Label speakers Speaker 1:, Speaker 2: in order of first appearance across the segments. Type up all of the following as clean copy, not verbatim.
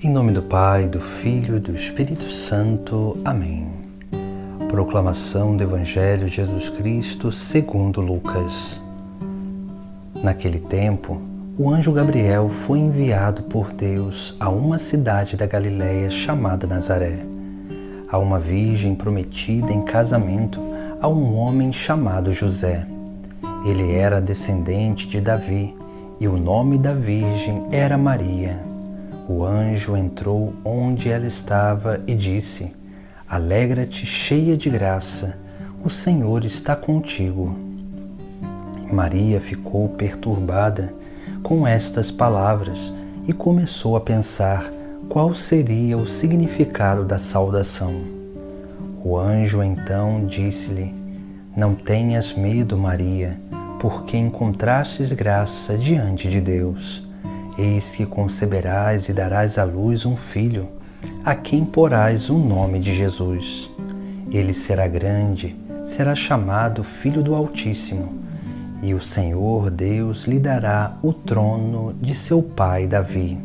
Speaker 1: Em nome do Pai, do Filho e do Espírito Santo. Amém. Proclamação do Evangelho de Jesus Cristo segundo Lucas. Naquele tempo, o anjo Gabriel foi enviado por Deus a uma cidade da Galiléia chamada Nazaré, a uma virgem prometida em casamento a um homem chamado José. Ele era descendente de Davi e o nome da virgem era Maria. O anjo entrou onde ela estava e disse: Alegra-te, cheia de graça, o Senhor está contigo. Maria ficou perturbada com estas palavras e começou a pensar qual seria o significado da saudação. O anjo então disse-lhe: Não tenhas medo, Maria, porque encontrastes graça diante de Deus. Eis que conceberás e darás à luz um filho, a quem porás o nome de Jesus. Ele será grande, será chamado Filho do Altíssimo, e o Senhor Deus lhe dará o trono de seu pai Davi.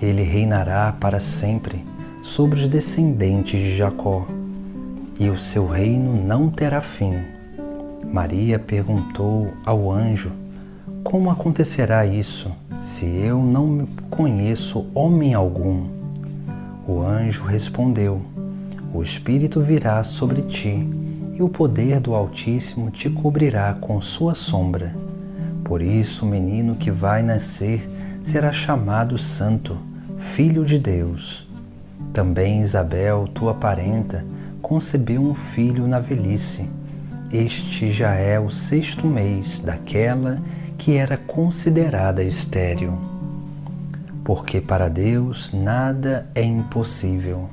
Speaker 1: Ele reinará para sempre sobre os descendentes de Jacó, e o seu reino não terá fim. Maria perguntou ao anjo: Como acontecerá isso, se eu não conheço homem algum? O anjo respondeu: O Espírito virá sobre ti, e o poder do Altíssimo te cobrirá com sua sombra. Por isso o menino que vai nascer será chamado Santo, Filho de Deus. Também Isabel, tua parenta, concebeu um filho na velhice. Este já é o 6º mês daquela que era considerada estéril. Porque para Deus nada é impossível.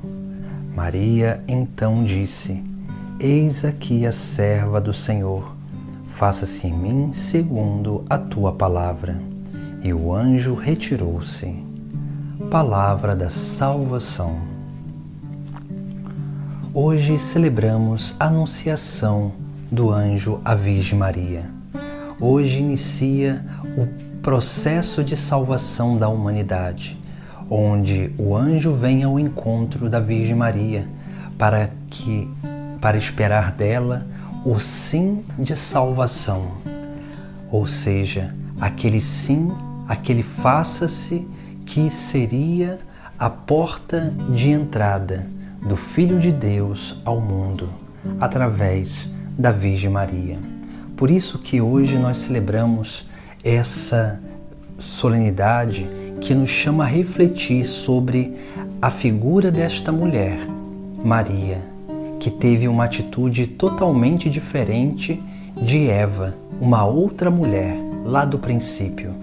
Speaker 1: Maria então disse: Eis aqui a serva do Senhor, faça-se em mim segundo a tua palavra. E o anjo retirou-se. Palavra da salvação. Hoje celebramos a anunciação do anjo à Virgem Maria. Hoje inicia o processo de salvação da humanidade, onde o anjo vem ao encontro da Virgem Maria para esperar dela o sim de salvação, ou seja, aquele sim, aquele faça-se que seria a porta de entrada do Filho de Deus ao mundo, através da Virgem Maria. Por isso que hoje nós celebramos essa solenidade que nos chama a refletir sobre a figura desta mulher, Maria, que teve uma atitude totalmente diferente de Eva, uma outra mulher, lá do princípio.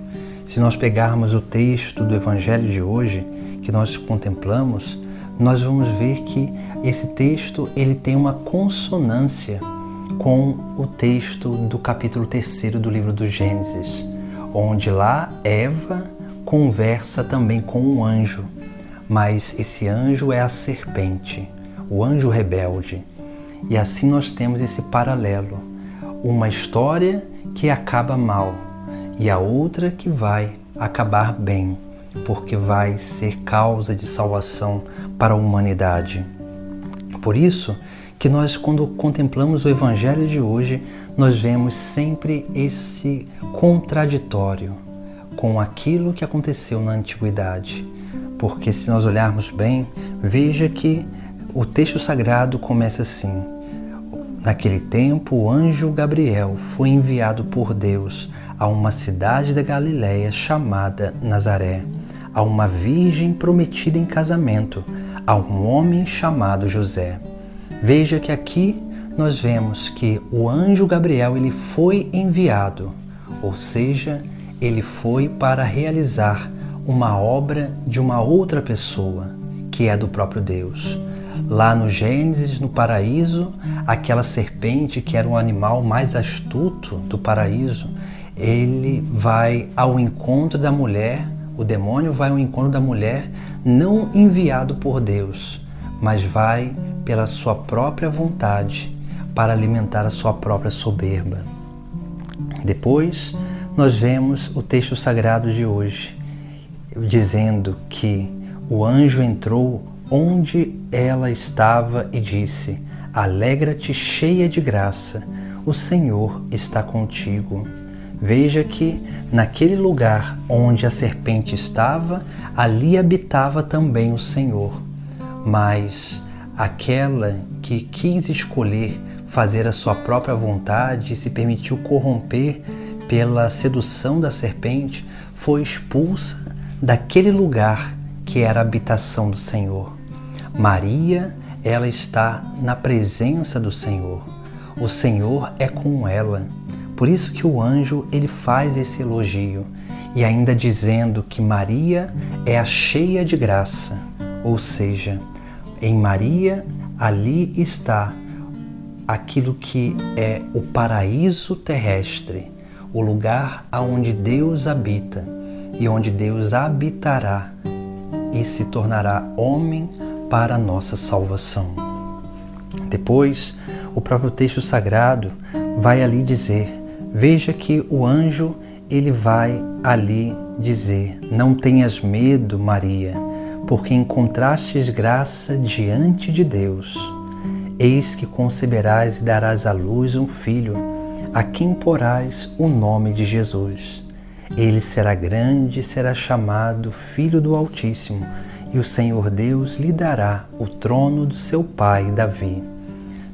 Speaker 1: Se nós pegarmos o texto do Evangelho de hoje, que nós contemplamos, nós vamos ver que esse texto ele tem uma consonância com o texto do capítulo 3 do livro do Gênesis, onde lá Eva conversa também com um anjo, mas esse anjo é a serpente, o anjo rebelde. E assim nós temos esse paralelo, uma história que acaba mal e a outra que vai acabar bem, porque vai ser causa de salvação para a humanidade. Por isso que nós, quando contemplamos o Evangelho de hoje, nós vemos sempre esse contraditório com aquilo que aconteceu na Antiguidade. Porque se nós olharmos bem, veja que o texto sagrado começa assim: Naquele tempo, o anjo Gabriel foi enviado por Deus a uma cidade da Galiléia chamada Nazaré, a uma virgem prometida em casamento a um homem chamado José. Veja que aqui nós vemos que o anjo Gabriel ele foi enviado, ou seja, ele foi para realizar uma obra de uma outra pessoa, que é do próprio Deus. Lá no Gênesis, no paraíso, aquela serpente que era o animal mais astuto do paraíso, ele vai ao encontro da mulher, o demônio vai ao encontro da mulher, não enviado por Deus, mas vai pela sua própria vontade, para alimentar a sua própria soberba. Depois, nós vemos o texto sagrado de hoje, dizendo que o anjo entrou onde ela estava e disse: Alegra-te, cheia de graça, o Senhor está contigo. Veja que naquele lugar onde a serpente estava, ali habitava também o Senhor. Mas aquela que quis escolher fazer a sua própria vontade e se permitiu corromper pela sedução da serpente, foi expulsa daquele lugar que era a habitação do Senhor. Maria, ela está na presença do Senhor. O Senhor é com ela. Por isso que o anjo ele faz esse elogio, e ainda dizendo que Maria é a cheia de graça, ou seja, em Maria ali está aquilo que é o paraíso terrestre, o lugar aonde Deus habita e onde Deus habitará e se tornará homem para a nossa salvação. Depois, o próprio texto sagrado vai ali dizer, veja que o anjo ele vai ali dizer: não tenhas medo, Maria, porque encontrastes graça diante de Deus. Eis que conceberás e darás à luz um filho, a quem porás o nome de Jesus. Ele será grande e será chamado Filho do Altíssimo, e o Senhor Deus lhe dará o trono do seu pai Davi.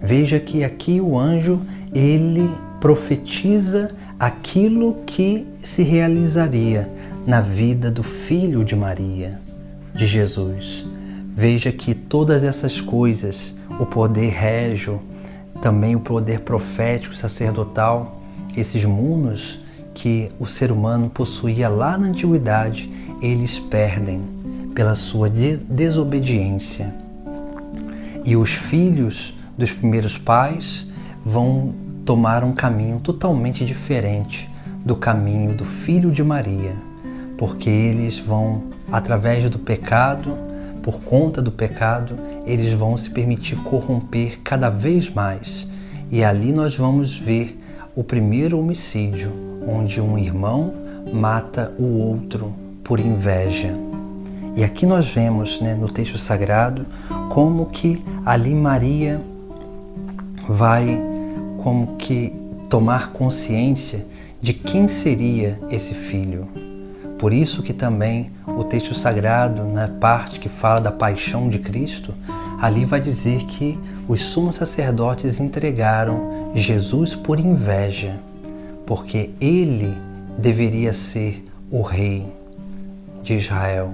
Speaker 1: Veja que aqui o anjo, ele profetiza aquilo que se realizaria na vida do filho de Maria, de Jesus. Veja que todas essas coisas, o poder régio, também o poder profético, sacerdotal, esses mundos que o ser humano possuía lá na antiguidade, eles perdem pela sua desobediência. E os filhos dos primeiros pais vão tomar um caminho totalmente diferente do caminho do filho de Maria, porque eles vão, através do pecado, por conta do pecado, eles vão se permitir corromper cada vez mais. E ali nós vamos ver o primeiro homicídio, onde um irmão mata o outro por inveja. E aqui nós vemos, no texto sagrado, como que ali Maria vai como que tomar consciência de quem seria esse filho. Por isso que também o texto sagrado, na parte que fala da paixão de Cristo, ali vai dizer que os sumos sacerdotes entregaram Jesus por inveja, porque ele deveria ser o rei de Israel.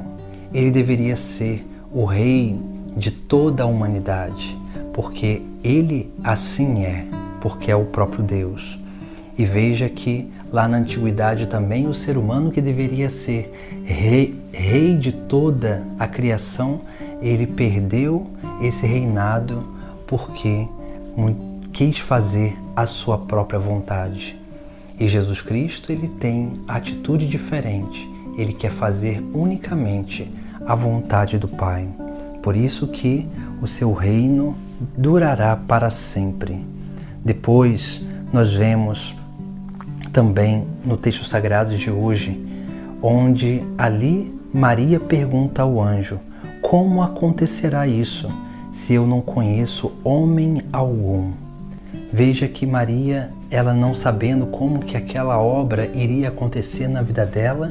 Speaker 1: Ele deveria ser o rei de toda a humanidade, porque ele assim é, porque é o próprio Deus. E veja que lá na antiguidade também o ser humano que deveria ser rei de toda a criação, ele perdeu esse reinado porque quis fazer a sua própria vontade. E Jesus Cristo, ele tem atitude diferente. Ele quer fazer unicamente a vontade do Pai. Por isso que o seu reino durará para sempre. Depois nós vemos também no texto sagrado de hoje, onde ali Maria pergunta ao anjo: como acontecerá isso, se eu não conheço homem algum? Veja que Maria, ela não sabendo como que aquela obra iria acontecer na vida dela,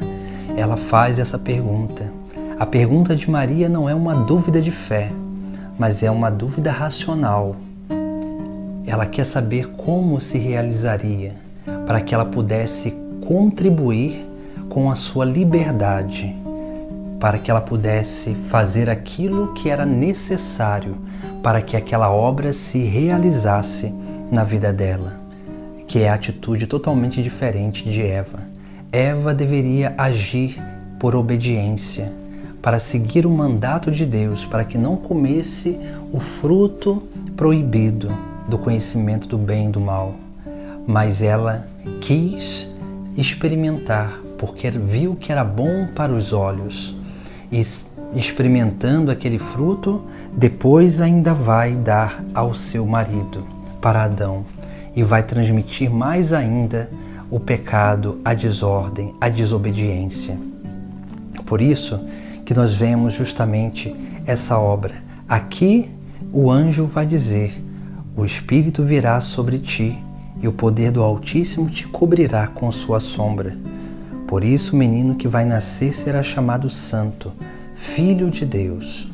Speaker 1: ela faz essa pergunta. A pergunta de Maria não é uma dúvida de fé, mas é uma dúvida racional. Ela quer saber como se realizaria, para que ela pudesse contribuir com a sua liberdade, para que ela pudesse fazer aquilo que era necessário para que aquela obra se realizasse na vida dela, que é a atitude totalmente diferente de Eva. Eva deveria agir por obediência, para seguir o mandato de Deus, para que não comesse o fruto proibido do conhecimento do bem e do mal. Mas ela quis experimentar, porque viu que era bom para os olhos. E experimentando aquele fruto, depois ainda vai dar ao seu marido, para Adão, e vai transmitir mais ainda o pecado, a desordem, a desobediência. Por isso que nós vemos justamente essa obra. Aqui o anjo vai dizer: o Espírito virá sobre ti e o poder do Altíssimo te cobrirá com sua sombra. Por isso o menino que vai nascer será chamado Santo, Filho de Deus.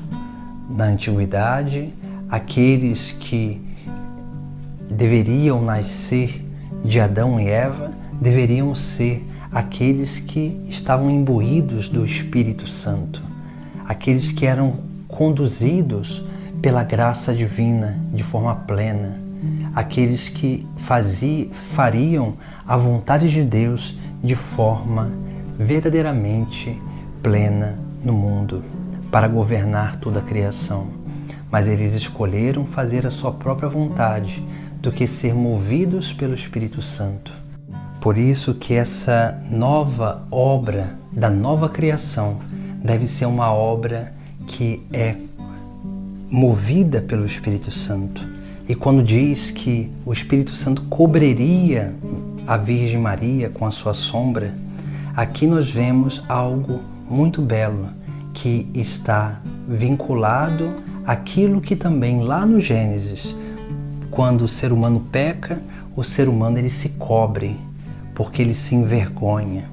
Speaker 1: Na antiguidade, aqueles que deveriam nascer de Adão e Eva deveriam ser aqueles que estavam imbuídos do Espírito Santo, aqueles que eram conduzidos pela graça divina de forma plena, aqueles que fariam a vontade de Deus de forma verdadeiramente plena no mundo, para governar toda a criação. Mas eles escolheram fazer a sua própria vontade do que ser movidos pelo Espírito Santo. Por isso que essa nova obra da nova criação deve ser uma obra que é movida pelo Espírito Santo. E quando diz que o Espírito Santo cobriria a Virgem Maria com a sua sombra, aqui nós vemos algo muito belo que está vinculado àquilo que também lá no Gênesis, quando o ser humano peca, o ser humano ele se cobre, porque ele se envergonha.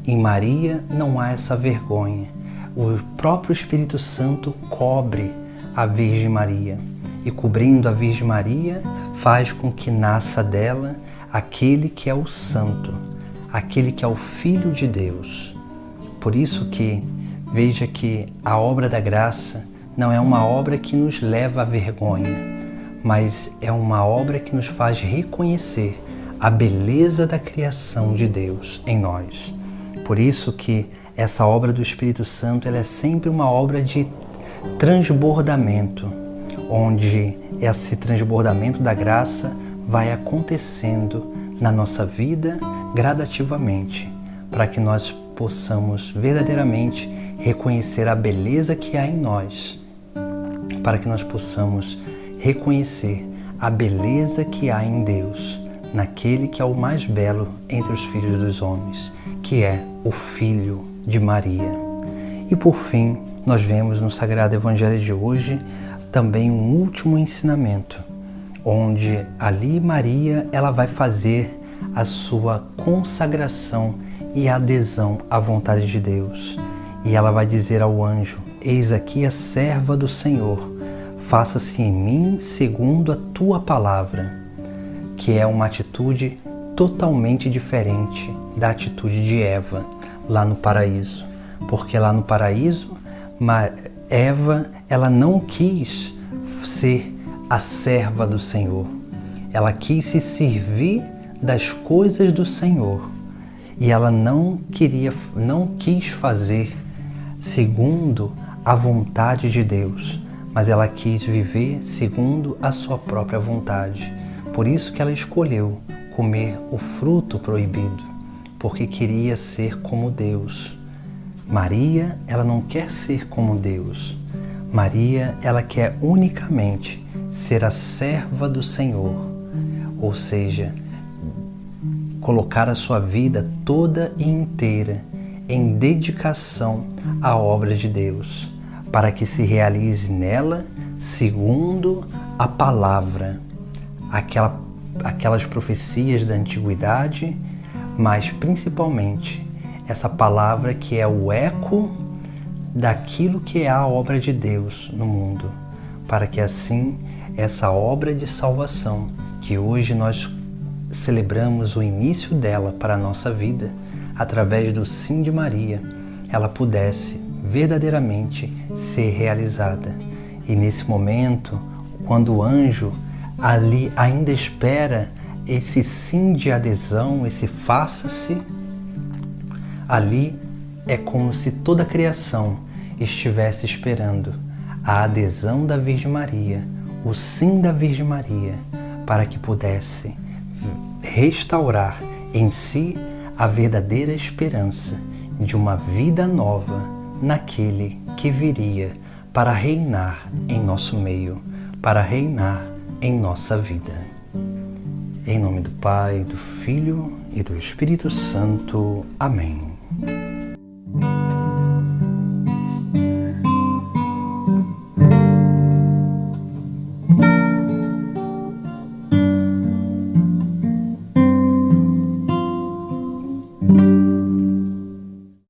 Speaker 1: Em Maria não há essa vergonha. O próprio Espírito Santo cobre a Virgem Maria. E cobrindo a Virgem Maria, faz com que nasça dela aquele que é o Santo, aquele que é o Filho de Deus. Por isso que, veja que a obra da graça não é uma obra que nos leva à vergonha, mas é uma obra que nos faz reconhecer a beleza da criação de Deus em nós. Por isso que essa obra do Espírito Santo ela é sempre uma obra de transbordamento, onde esse transbordamento da graça vai acontecendo na nossa vida gradativamente, para que nós possamos verdadeiramente reconhecer a beleza que há em nós, para que nós possamos reconhecer a beleza que há em Deus, naquele que é o mais belo entre os filhos dos homens, que é o Filho de Maria. E por fim, nós vemos no Sagrado Evangelho de hoje também um último ensinamento, onde ali Maria ela vai fazer a sua consagração e adesão à vontade de Deus. E ela vai dizer ao anjo: eis aqui a serva do Senhor, faça-se em mim segundo a tua palavra, que é uma atitude totalmente diferente da atitude de Eva lá no paraíso. Porque lá no paraíso, Eva ela não quis ser a serva do Senhor. Ela quis se servir das coisas do Senhor. E ela não quis fazer segundo a vontade de Deus, mas ela quis viver segundo a sua própria vontade. Por isso que ela escolheu comer o fruto proibido, porque queria ser como Deus. Maria, ela não quer ser como Deus. Maria, ela quer unicamente ser a serva do Senhor, ou seja, colocar a sua vida toda e inteira em dedicação à obra de Deus, para que se realize nela segundo a palavra, aquelas profecias da antiguidade, mas principalmente essa palavra que é o eco daquilo que é a obra de Deus no mundo, para que assim essa obra de salvação, que hoje nós celebramos o início dela para a nossa vida, através do sim de Maria, ela pudesse verdadeiramente ser realizada. E nesse momento, quando o anjo ali ainda espera esse sim de adesão, esse faça-se, ali é como se toda a criação estivesse esperando a adesão da Virgem Maria, o sim da Virgem Maria, para que pudesse restaurar em si a verdadeira esperança de uma vida nova naquele que viria para reinar em nosso meio, para reinar em nossa vida. Em nome do Pai, do Filho e do Espírito Santo. Amém.